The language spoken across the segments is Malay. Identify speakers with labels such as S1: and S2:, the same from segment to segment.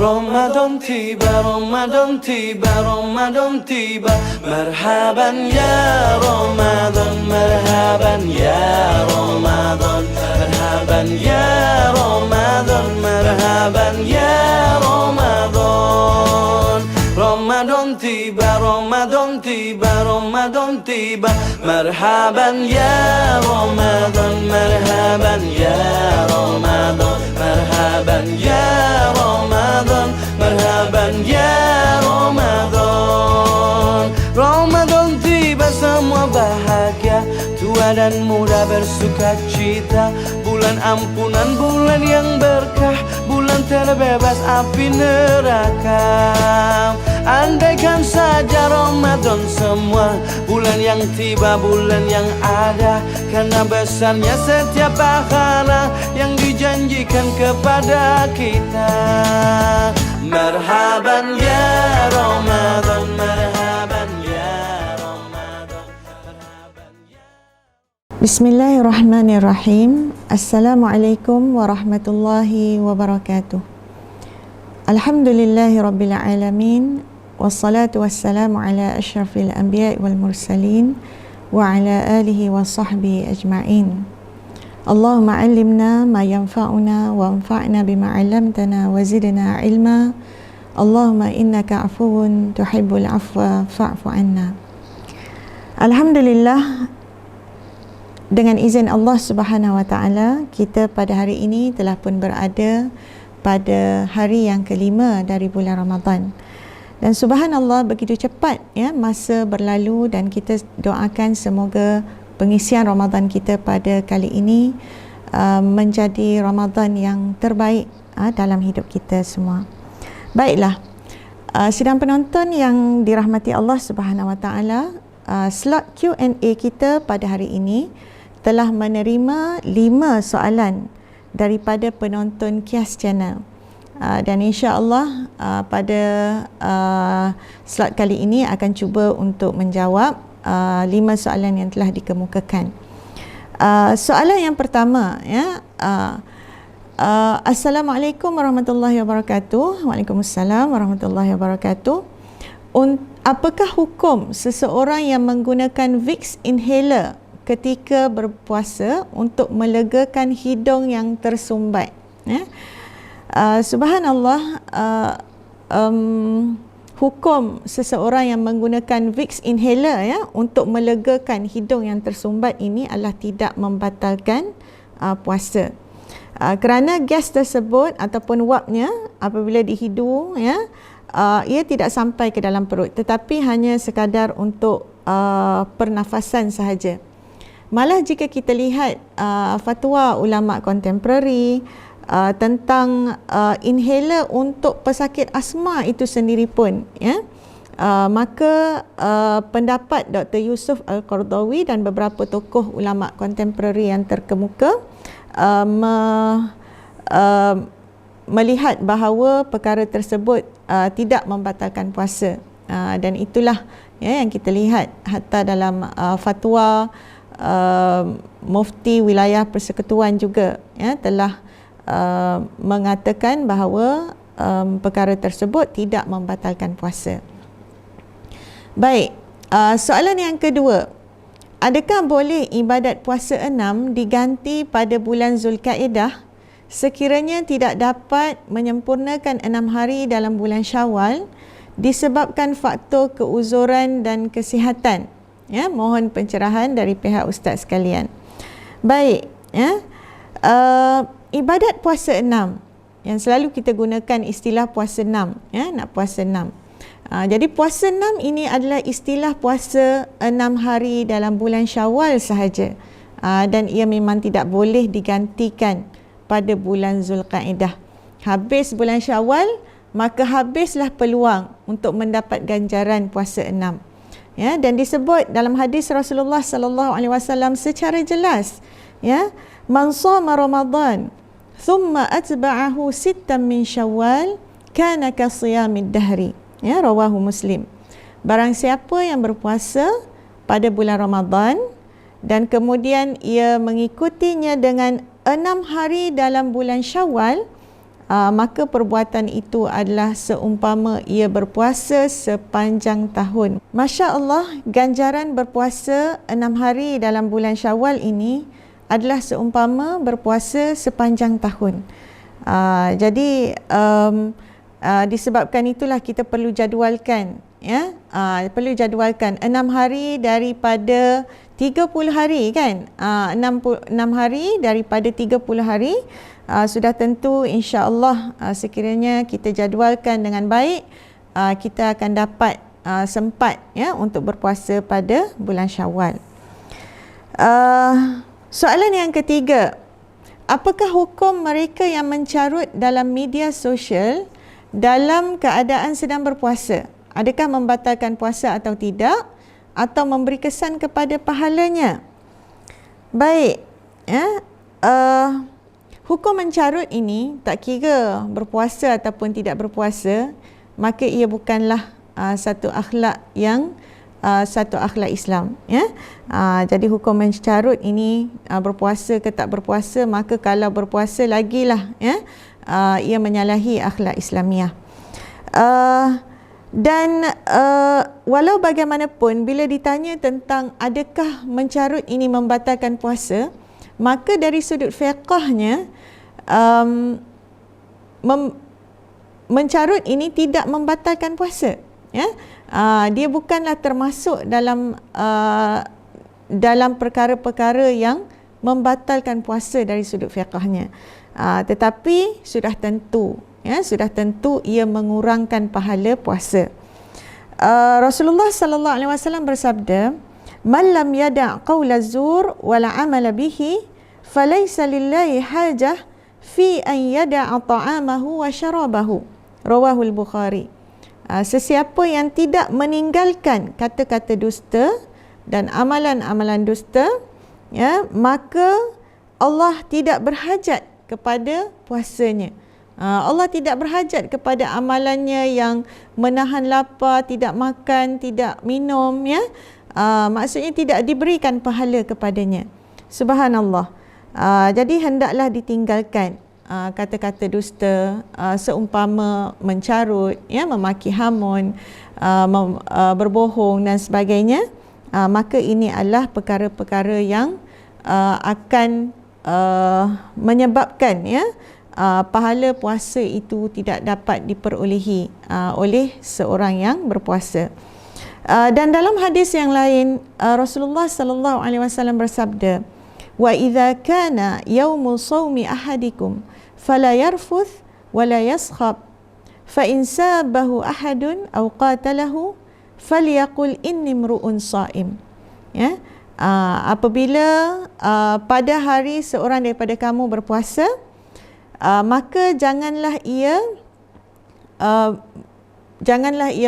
S1: Ramadan tiba, Ramadan tiba, Ramadan tiba. Marhaban ya Ramadan, marhaban ya Ramadan, marhaban ya Ramadan, marhaban ya Ramadan. Ramadan tiba, Ramadan tiba, Ramadan tiba. Marhaban ya Ramadan, marhaban ya Ramadan, marhaban ya Ramadan, marhaban ya Ramadan. Ramadan tiba, semua bahagia, tua dan muda bersuka cita. Bulan ampunan, bulan yang berkah, bulan terbebas api neraka. Andaikan saja Ramadan semua, bulan yang tiba, bulan yang ada. Karena besarnya setiap pahala yang dijanjikan kepada kita. Marhaban ya Ramadan, marhaban ya Ramadan, marhaban ya.
S2: Bismillahirrahmanirrahim. Assalamualaikum warahmatullahi wabarakatuh. Alhamdulillahi rabbil alamin. Wassalatu wassalamu ala asyrafil anbiya wal mursalin wa ala alihi wa sahbihi ajma'in. Allahumma allimna ma yanfa'una wa anfa'na bima 'allamtana wa zidna ilma. Allahumma innaka afuwun tuhibbul afwa fa'fu anna. Alhamdulillah, dengan izin Allah Subhanahu wa taala, kita pada hari ini telah pun berada pada hari yang kelima dari bulan Ramadan. Dan subhanallah, begitu cepat ya masa berlalu, dan kita doakan semoga pengisian Ramadan kita pada kali ini menjadi Ramadan yang terbaik dalam hidup kita semua. Baiklah, sidang penonton yang dirahmati Allah Subhanahu Wa Taala, slot Q&A kita pada hari ini telah menerima 5 soalan daripada penonton Kias Channel. Dan insya-Allah pada slot kali ini akan cuba untuk menjawab 5 soalan yang telah dikemukakan. Soalan yang pertama ya, Assalamualaikum warahmatullahi wabarakatuh. Waalaikumsalam warahmatullahi wabarakatuh. Apakah hukum seseorang yang menggunakan Vicks inhaler ketika berpuasa untuk melegakan hidung yang tersumbat? Ya? Subhanallah, hukum seseorang yang menggunakan Vicks inhaler ya untuk melegakan hidung yang tersumbat ini adalah tidak membatalkan puasa. Kerana gas tersebut ataupun wapnya apabila di hidung ya, ia tidak sampai ke dalam perut, tetapi hanya sekadar untuk pernafasan sahaja. Malah jika kita lihat fatwa ulama kontemporari tentang inhaler untuk pesakit asma itu sendiri pun ya, maka pendapat Dr. Yusuf Al-Qardawi dan beberapa tokoh ulama kontemporari yang terkemuka melihat bahawa perkara tersebut tidak membatalkan puasa, dan itulah ya yang kita lihat hatta dalam fatwa Mufti Wilayah Persekutuan juga ya telah mengatakan bahawa perkara tersebut tidak membatalkan puasa. Baik, soalan yang kedua, adakah boleh ibadat puasa 6 diganti pada bulan Zulkaidah sekiranya tidak dapat menyempurnakan 6 hari dalam bulan Syawal disebabkan faktor keuzuran dan kesihatan? Ya, mohon pencerahan dari pihak ustaz sekalian. Baik, ya. Ibadat puasa 6 yang selalu kita gunakan istilah puasa 6 ya, nak puasa 6. Jadi puasa 6 ini adalah istilah puasa 6 hari dalam bulan Syawal sahaja, dan ia memang tidak boleh digantikan pada bulan Zulkaidah. Habis bulan Syawal, maka habislah peluang untuk mendapat ganjaran puasa 6 ya, dan disebut dalam hadis Rasulullah sallallahu alaihi wasallam secara jelas ya, man shama Ramadan thumma atba'ahu sittan min Syawal kana ka siyamid dahri ya, rawahu Muslim. Barang siapa yang berpuasa pada bulan Ramadan dan kemudian ia mengikutinya dengan 6 hari dalam bulan Syawal, maka perbuatan itu adalah seumpama ia berpuasa sepanjang tahun. Masya Allah, ganjaran berpuasa 6 hari dalam bulan Syawal ini adalah seumpama berpuasa sepanjang tahun. Jadi disebabkan itulah kita perlu jadualkan, ya, perlu jadualkan 6 hari daripada 30 hari kan, 6 hari daripada 30 hari. Sudah tentu insya-Allah sekiranya kita jadualkan dengan baik, kita akan dapat sempat, ya, untuk berpuasa pada bulan Syawal. Soalan yang ketiga, apakah hukum mereka yang mencarut dalam media sosial dalam keadaan sedang berpuasa? Adakah membatalkan puasa atau tidak, atau memberi kesan kepada pahalanya? Baik, ya, hukum mencarut ini tak kira berpuasa ataupun tidak berpuasa, maka ia bukanlah satu akhlak Islam, ya. Jadi hukum mencarut ini, berpuasa ke tak berpuasa, maka kalau berpuasa lagilah, ya, ia menyalahi akhlak Islamiah. Dan walau bagaimanapun, bila ditanya tentang adakah mencarut ini membatalkan puasa, maka dari sudut fiqahnya, mencarut ini tidak membatalkan puasa, ya. Dia bukanlah termasuk dalam perkara-perkara yang membatalkan puasa dari sudut fiqahnya, tetapi sudah tentu, ya, sudah tentu ia mengurangkan pahala puasa. Rasulullah sallallahu alaihi wasallam bersabda, "Man lam yada' qaula zur wa la 'amala bihi, falaysa lillahi hajah fi an yada'a ta'amahu wa syarabahu." Rawahul Bukhari. Sesiapa yang tidak meninggalkan kata-kata dusta dan amalan-amalan dusta, ya, maka Allah tidak berhajat kepada puasanya. Allah tidak berhajat kepada amalannya yang menahan lapar, tidak makan, tidak minum, ya. Maksudnya tidak diberikan pahala kepadanya. Subhanallah. Jadi hendaklah ditinggalkan kata-kata dusta, seumpama mencarut, ya, memaki hamun, berbohong dan sebagainya. Maka ini adalah perkara-perkara yang akan menyebabkan, ya, pahala puasa itu tidak dapat diperolehi oleh seorang yang berpuasa. Dan dalam hadis yang lain, Rasulullah sallallahu alaihi wasallam bersabda, "Wa idza kana yaumu shaumi ahadikum fala yarfuth wa la yaskhab, fa in sabahu ahadun aw qatalahu falyaqul inni mru'un shaim." Ya, apabila pada hari seorang daripada kamu berpuasa, maka janganlah ia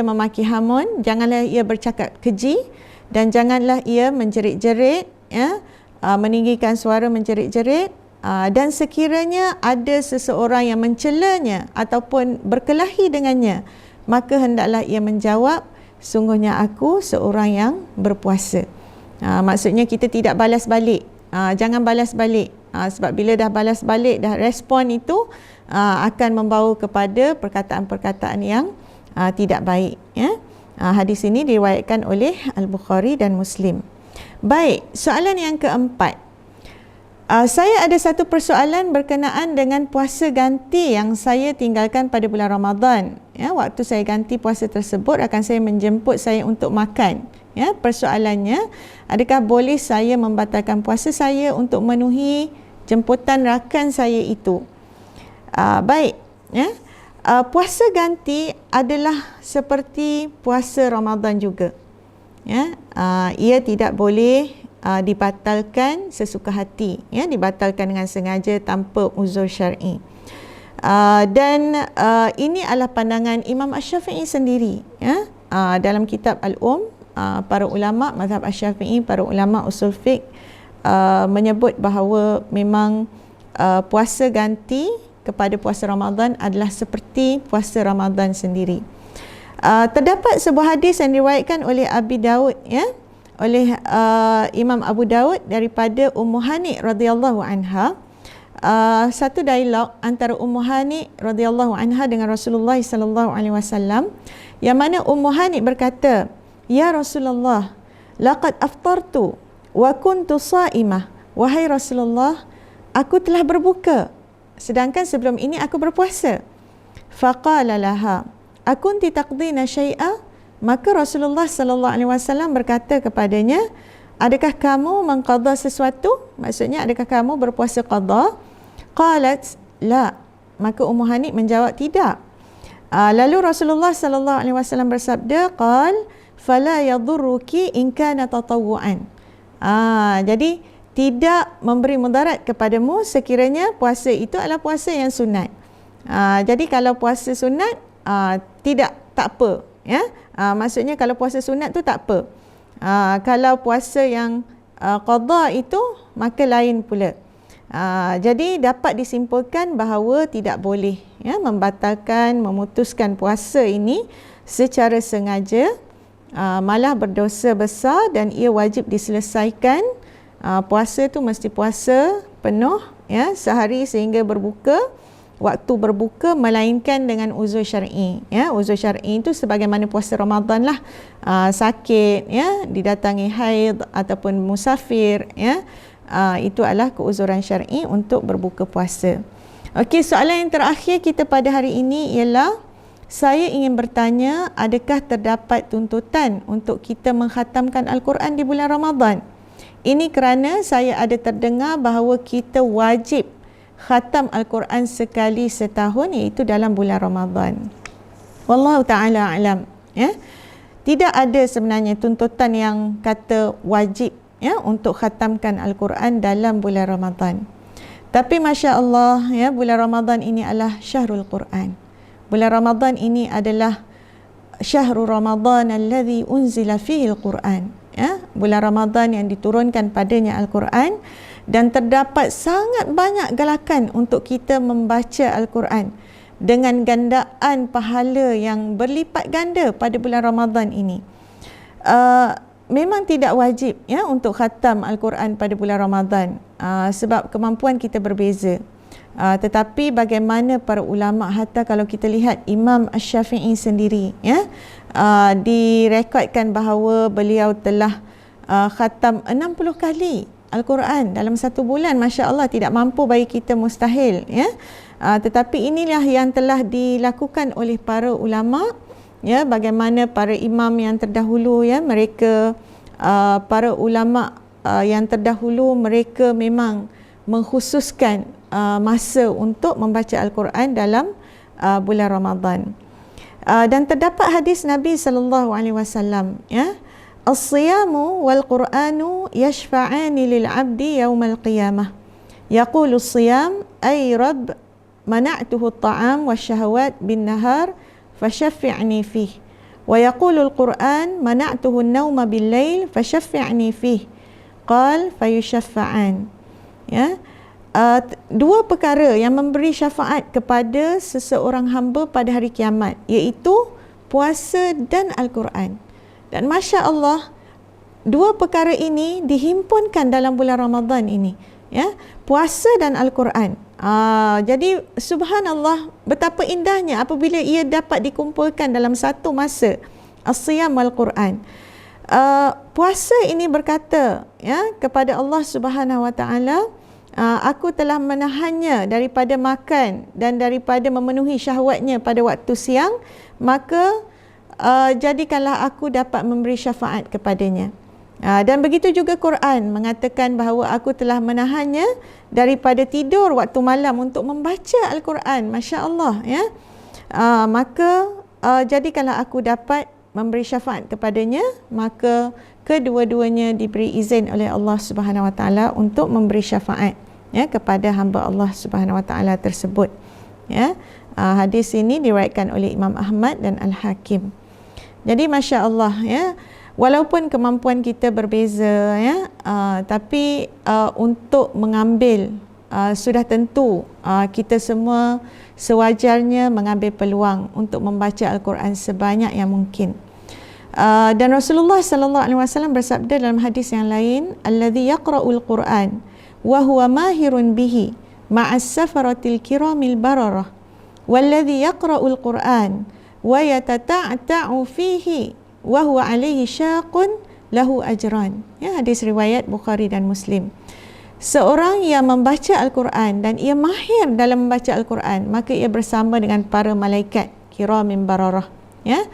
S2: memaki hamun, janganlah ia bercakap keji, dan janganlah ia menjerit-jerit, ya, meninggikan suara menjerit-jerit, dan sekiranya ada seseorang yang mencelanya ataupun berkelahi dengannya, maka hendaklah ia menjawab, sungguhnya aku seorang yang berpuasa. Maksudnya kita tidak balas balik, jangan balas balik, sebab bila dah balas balik, dah respon itu akan membawa kepada perkataan-perkataan yang tidak baik, ya. Hadis ini diriwayatkan oleh Al-Bukhari dan Muslim. Baik, soalan yang keempat. Saya ada satu persoalan berkenaan dengan puasa ganti yang saya tinggalkan pada bulan Ramadan. Ya, waktu saya ganti puasa tersebut, rakan saya menjemput saya untuk makan. Ya, persoalannya, adakah boleh saya membatalkan puasa saya untuk memenuhi jemputan rakan saya itu? Baik, ya. Puasa ganti adalah seperti puasa Ramadan juga. Ya, ia tidak boleh dibatalkan sesuka hati, ya, dibatalkan dengan sengaja tanpa uzur syar'i. Dan ini adalah pandangan Imam Asy-Syafi'i sendiri, ya. Dalam kitab Al-Um, para ulama mazhab Asy-Syafi'i, para ulama usul fiqh menyebut bahawa memang puasa ganti kepada puasa Ramadan adalah seperti puasa Ramadan sendiri. Terdapat sebuah hadis yang diriwayatkan oleh Abi Daud, ya, oleh Imam Abu Daud daripada Ummu Hani radhiyallahu anha. satu dialog antara Ummu Hani radhiyallahu anha dengan Rasulullah sallallahu alaihi wasallam, yang mana Ummu Hani berkata, "Ya Rasulullah, laqad aftartu wa kuntu sha'imah." Wahai Rasulullah, aku telah berbuka sedangkan sebelum ini aku berpuasa. Faqala laha, "Akunti taqdina syai'a?" Maka Rasulullah sallallahu alaihi wasallam berkata kepadanya, "Adakah kamu mengqada sesuatu?" Maksudnya, adakah kamu berpuasa qada? Qalat, "La." Maka Ummu Hani menjawab, "Tidak." Lalu Rasulullah sallallahu alaihi wasallam bersabda, "Qal fala yadurruki in kana tatawwu'an." Jadi tidak memberi mudarat kepadamu sekiranya puasa itu adalah puasa yang sunat. Jadi kalau puasa sunat tak apa, ya. Maksudnya kalau puasa sunat tu tak apa. Kalau puasa yang qada itu maka lain pula. Jadi dapat disimpulkan bahawa tidak boleh, ya, membatalkan, memutuskan puasa ini secara sengaja, malah berdosa besar dan ia wajib diselesaikan. Puasa tu mesti puasa penuh, ya, sehari sehingga berbuka. Waktu berbuka melainkan dengan uzur syar'i, ya. Uzur syar'i itu sebagaimana puasa Ramadan lah, sakit, ya, didatangi haid ataupun musafir, ya. Itu adalah keuzuran syar'i untuk berbuka puasa. Okey, soalan yang terakhir kita pada hari ini ialah, saya ingin bertanya, adakah terdapat tuntutan untuk kita mengkhatamkan Al-Quran di bulan Ramadan? Ini kerana saya ada terdengar bahawa kita wajib khatam Al-Quran sekali setahun, iaitu dalam bulan Ramadan. Wallahu ta'ala a'lam, ya. Tidak ada sebenarnya tuntutan yang kata wajib, ya, untuk khatamkan Al-Quran dalam bulan Ramadan. Tapi Masya Allah, ya, bulan Ramadan ini adalah syahrul Quran. Bulan Ramadan ini adalah syahrul Ramadan alladhi unzila fihi Al-Quran, ya, bulan Ramadan yang diturunkan padanya Al-Quran, dan terdapat sangat banyak galakan untuk kita membaca Al-Quran dengan gandaan pahala yang berlipat ganda pada bulan Ramadan ini. Memang tidak wajib, ya, untuk khatam Al-Quran pada bulan Ramadan, sebab kemampuan kita berbeza. Tetapi bagaimana para ulama, hatta kalau kita lihat Imam Asy-Syafi'i sendiri, ya, direkodkan bahawa beliau telah khatam 60 kali Al-Quran dalam satu bulan. Masya Allah, tidak mampu bagi kita, mustahil, ya. Tetapi inilah yang telah dilakukan oleh para ulama, ya, bagaimana para imam yang terdahulu, ya, mereka para ulama yang terdahulu, mereka memang mengkhususkan masa untuk membaca Al-Quran dalam bulan Ramadan. Dan terdapat hadis Nabi sallallahu alaihi wasallam, ya, as-siyamu wal Qur'anu yashfa'ani lil 'abdi yaumal qiyamah. Yaqulu as-siyam ay rabb mana'tuhu at-ta'am wasyahawat bin nahar fashaffi'ni fih. Wa yaqulu al-Qur'an mana'tuhu an-nawma bil lail fashaffi'ni fih. Qal fayushaffa'an. Ya. Dua perkara yang memberi syafaat kepada seseorang hamba pada hari kiamat, iaitu puasa dan Al-Quran. Dan Masya Allah, dua perkara ini dihimpunkan dalam bulan Ramadan ini, ya, puasa dan Al-Quran. Jadi subhanallah, betapa indahnya apabila ia dapat dikumpulkan dalam satu masa, as-siyam wal-Quran. Puasa ini berkata, ya, kepada Allah Subhanahu wa taala, aku telah menahannya daripada makan dan daripada memenuhi syahwatnya pada waktu siang, maka jadikanlah aku dapat memberi syafaat kepadanya. Dan begitu juga Quran mengatakan bahawa aku telah menahannya daripada tidur waktu malam untuk membaca Al-Quran. Masya Allah, ya. Maka jadikanlah aku dapat memberi syafaat kepadanya, maka kedua-duanya diberi izin oleh Allah Subhanahu wa taala untuk memberi syafaat, ya, kepada hamba Allah Subhanahu wa taala tersebut, ya. Hadis ini diriwayatkan oleh Imam Ahmad dan Al-Hakim. Jadi Masya Allah, ya, walaupun kemampuan kita berbeza, ya, tapi untuk mengambil, sudah tentu kita semua sewajarnya mengambil peluang untuk membaca Al-Quran sebanyak yang mungkin. Dan Rasulullah sallallahu alaihi wasallam bersabda dalam hadis yang lain, alladzi yaqra'ul Quran wa huwa mahirun bihi ma'as safaratil kiramil bararah walladhi yaqra'ul Qur'an wa yatata'ta'u fihi wa huwa alaihi syaqun lahu ajran. Ya, hadis riwayat Bukhari dan Muslim. Seorang yang membaca Al-Quran dan ia mahir dalam membaca Al-Quran, maka ia bersama dengan para malaikat kiramin bararah. Ya.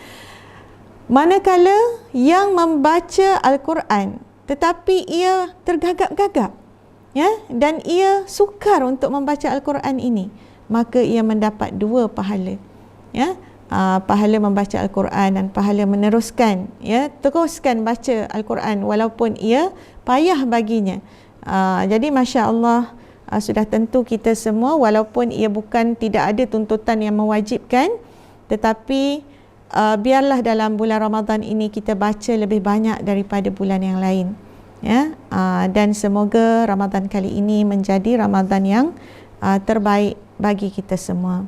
S2: Manakala yang membaca Al-Quran tetapi ia tergagap-gagap, ya, dan ia sukar untuk membaca Al-Quran ini, maka ia mendapat 2 pahala. Ya. Pahala membaca Al-Quran dan pahala meneruskan, ya, teruskan baca Al-Quran walaupun ia payah baginya. Jadi Masya Allah, sudah tentu kita semua, walaupun ia bukan, tidak ada tuntutan yang mewajibkan, tetapi biarlah dalam bulan Ramadan ini kita baca lebih banyak daripada bulan yang lain, ya. Dan semoga Ramadan kali ini menjadi Ramadan yang terbaik bagi kita semua.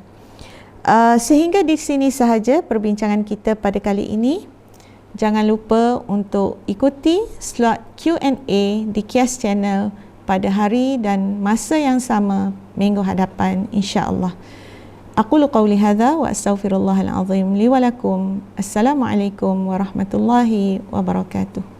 S2: Sehingga di sini sahaja perbincangan kita pada kali ini. Jangan lupa untuk ikuti slot Q&A di Kias Channel pada hari dan masa yang sama minggu hadapan, insya-Allah. Aqulu qawli hadza wa astaghfirullahal azim li wa lakum. Assalamualaikum warahmatullahi wabarakatuh.